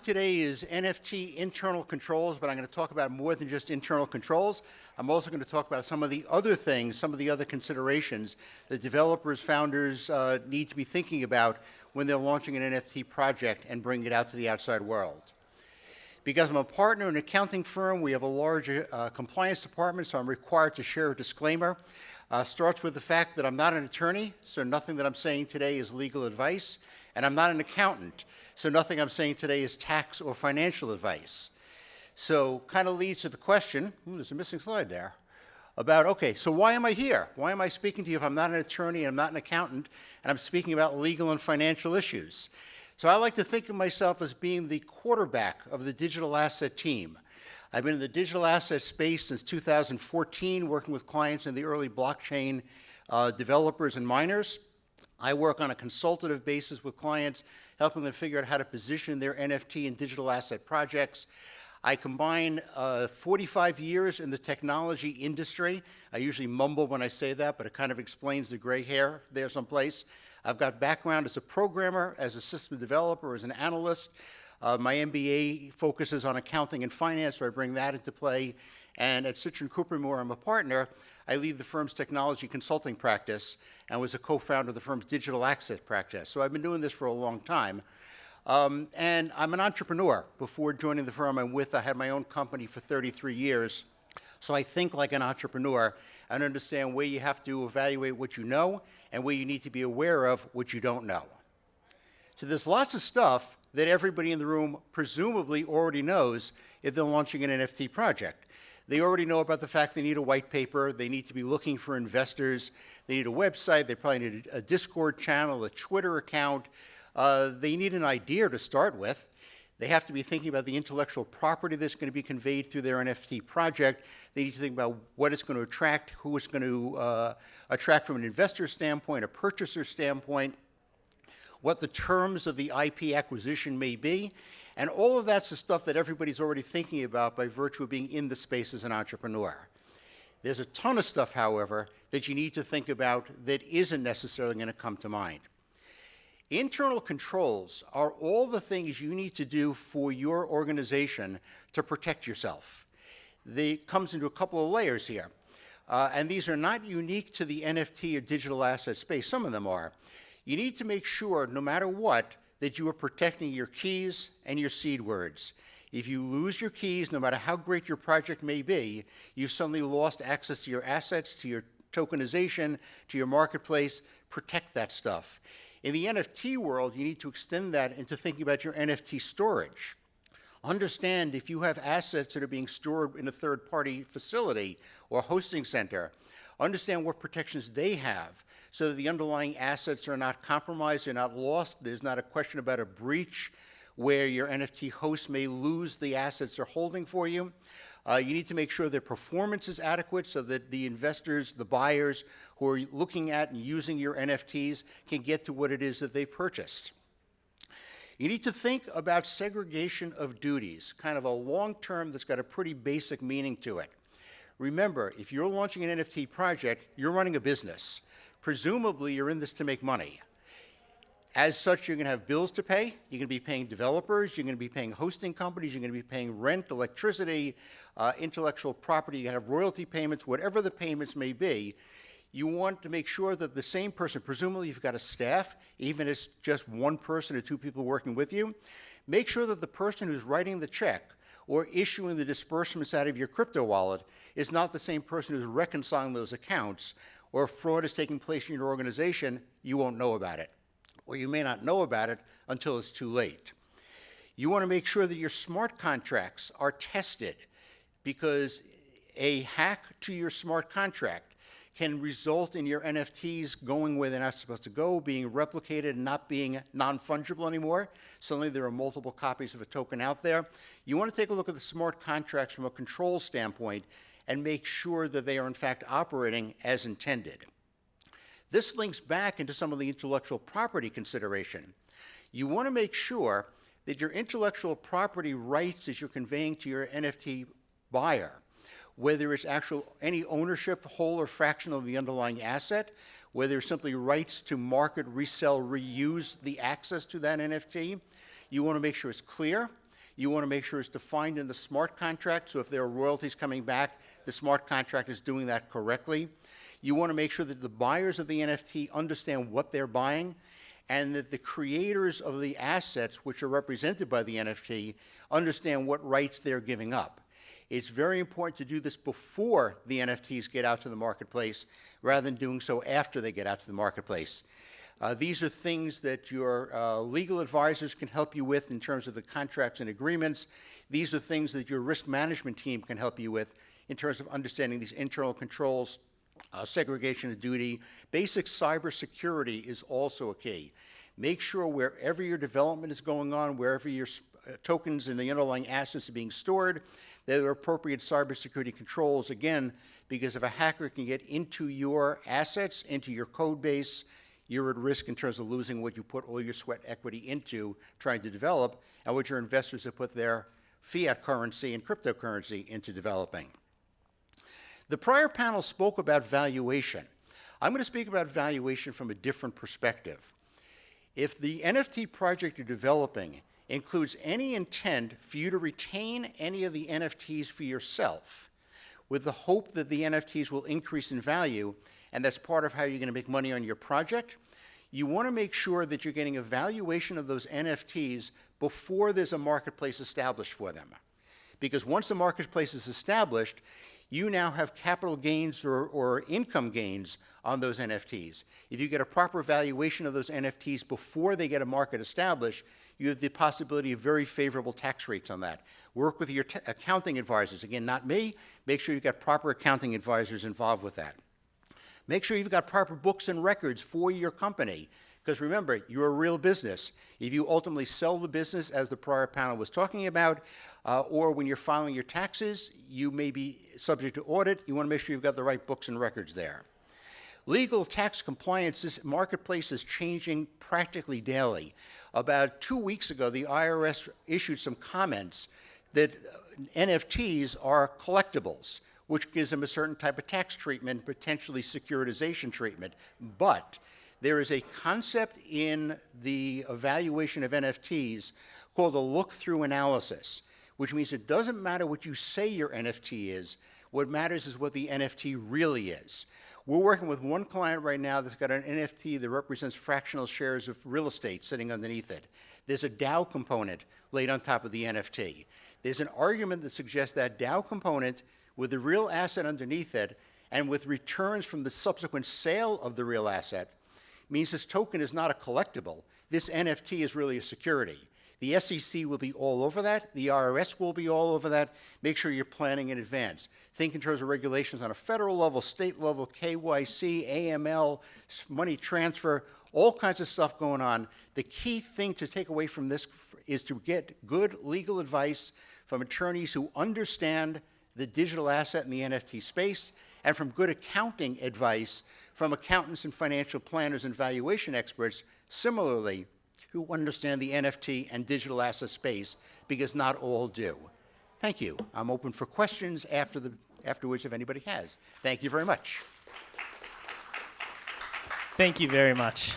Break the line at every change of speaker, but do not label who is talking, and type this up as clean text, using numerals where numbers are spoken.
Today is NFT Internal Controls, but I'm going to talk about more than just internal controls. I'm also going to talk about some of the other things, some of the other considerations that developers, founders need to be thinking about when they're launching an NFT project and bringing it out to the outside world. Because I'm a partner in an accounting firm, we have a large compliance department, so I'm required to share a disclaimer. Starts with the fact that I'm not an attorney, so nothing that I'm saying today is legal advice, and I'm not an accountant, so nothing I'm saying today is tax or financial advice. So kind of leads to the question, there's a missing slide there, about, okay, so why am I here? Why am I speaking to you if I'm not an attorney and I'm not an accountant, and I'm speaking about legal and financial issues? So I like to think of myself as being the quarterback of the digital asset team. I've been in the digital asset space since 2014, working with clients in the early blockchain developers and miners. I work on a consultative basis with clients, helping them figure out how to position their NFT and digital asset projects. I combine 45 years in the technology industry. I usually mumble when I say that, but it kind of explains the gray hair there someplace. I've got background as a programmer, as a system developer, as an analyst. My MBA focuses on accounting and finance, so I bring that into play. And at Citrin Cooper, where I'm a partner, I lead the firm's technology consulting practice and was a co-founder of the firm's digital asset practice. So I've been doing this for a long time. And I'm an entrepreneur. Before joining the firm I'm with, I had my own company for 33 years. So I think like an entrepreneur and understand where you have to evaluate what you know and where you need to be aware of what you don't know. So there's lots of stuff that everybody in the room presumably already knows if they're launching an NFT project. They already know about the fact they need a white paper, they need to be looking for investors, they need a website, they probably need a Discord channel, a Twitter account, they need an idea to start with. They have to be thinking about the intellectual property that's going to be conveyed through their NFT project. They need to think about what it's going to attract, who it's going to attract from an investor standpoint, a purchaser standpoint, what the terms of the IP acquisition may be. And all of that's the stuff that everybody's already thinking about by virtue of being in the space as an entrepreneur. There's a ton of stuff, however, that you need to think about that isn't necessarily going to come to mind. Internal controls are all the things you need to do for your organization to protect yourself. It comes into a couple of layers here. And these are not unique to the NFT or digital asset space. Some of them are. You need to make sure, no matter what, that you are protecting your keys and your seed words. If you lose your keys, no matter how great your project may be, you've suddenly lost access to your assets, to your tokenization, to your marketplace. Protect that stuff. In the NFT world, you need to extend that into thinking about your NFT storage. Understand if you have assets that are being stored in a third-party facility or hosting center, understand what protections they have so that the underlying assets are not compromised, they're not lost, there's not a question about a breach where your NFT host may lose the assets they're holding for you. You need to make sure their performance is adequate so that the investors, the buyers who are looking at and using your NFTs can get to what it is that they've purchased. You need to think about segregation of duties, kind of a long term that's got a pretty basic meaning to it. Remember, if you're launching an NFT project, you're running a business. Presumably, you're in this to make money. As such, you're going to have bills to pay. You're going to be paying developers. You're going to be paying hosting companies. You're going to be paying rent, electricity, intellectual property. You have royalty payments, whatever the payments may be. You want to make sure that the same person, presumably you've got a staff, even if it's just one person or two people working with you, make sure that the person who's writing the check or issuing the disbursements out of your crypto wallet is not the same person who's reconciling those accounts, or if fraud is taking place in your organization, you won't know about it. Or you may not know about it until it's too late. You want to make sure that your smart contracts are tested, because a hack to your smart contract can result in your NFTs going where they're not supposed to go, being replicated and not being non-fungible anymore. Suddenly there are multiple copies of a token out there. You want to take a look at the smart contracts from a control standpoint and make sure that they are in fact operating as intended. This links back into some of the intellectual property consideration. You want to make sure that your intellectual property rights that you're conveying to your NFT buyer, whether it's any ownership, whole or fractional of the underlying asset, whether it's simply rights to market, resell, reuse the access to that NFT, you want to make sure it's clear. You want to make sure it's defined in the smart contract, so if there are royalties coming back, the smart contract is doing that correctly. You want to make sure that the buyers of the NFT understand what they're buying, and that the creators of the assets, which are represented by the NFT, understand what rights they're giving up. It's very important to do this before the NFTs get out to the marketplace, rather than doing so after they get out to the marketplace. These are things that your legal advisors can help you with in terms of the contracts and agreements. These are things that your risk management team can help you with in terms of understanding these internal controls, segregation of duty. Basic cybersecurity is also a key. Make sure wherever your development is going on, wherever your tokens and the underlying assets are being stored, there are appropriate cybersecurity controls, again, because if a hacker can get into your assets, into your code base, you're at risk in terms of losing what you put all your sweat equity into trying to develop, and what your investors have put their fiat currency and cryptocurrency into developing. The prior panel spoke about valuation. I'm going to speak about valuation from a different perspective. If the NFT project you're developing includes any intent for you to retain any of the NFTs for yourself, with the hope that the NFTs will increase in value, and that's part of how you're going to make money on your project, you want to make sure that you're getting a valuation of those NFTs before there's a marketplace established for them. Because once the marketplace is established, you now have capital gains or income gains on those NFTs. If you get a proper valuation of those NFTs before they get a market established, you have the possibility of very favorable tax rates on that. Work with your accounting advisors. Again, not me. Make sure you've got proper accounting advisors involved with that. Make sure you've got proper books and records for your company, because remember, you're a real business. If you ultimately sell the business, as the prior panel was talking about, or when you're filing your taxes, you may be subject to audit. You want to make sure you've got the right books and records there. Legal tax compliance, this marketplace is changing practically daily. About 2 weeks ago, the IRS issued some comments that NFTs are collectibles, which gives them a certain type of tax treatment, potentially securitization treatment. But there is a concept in the evaluation of NFTs called a look-through analysis, which means it doesn't matter what you say your NFT is. What matters is what the NFT really is. We're working with one client right now that's got an NFT that represents fractional shares of real estate sitting underneath it. There's a DAO component laid on top of the NFT. There's an argument that suggests that DAO component with the real asset underneath it and with returns from the subsequent sale of the real asset means this token is not a collectible. This NFT is really a security. The SEC will be all over that. The IRS will be all over that. Make sure you're planning in advance. Think in terms of regulations on a federal level, state level, KYC, AML, money transfer, all kinds of stuff going on. The key thing to take away from this is to get good legal advice from attorneys who understand the digital asset in the NFT space, and from good accounting advice from accountants and financial planners and valuation experts, similarly, who understand the NFT and digital asset space, because not all do. Thank you. I'm open for questions afterwards if anybody has. Thank you very much.
Thank you very much.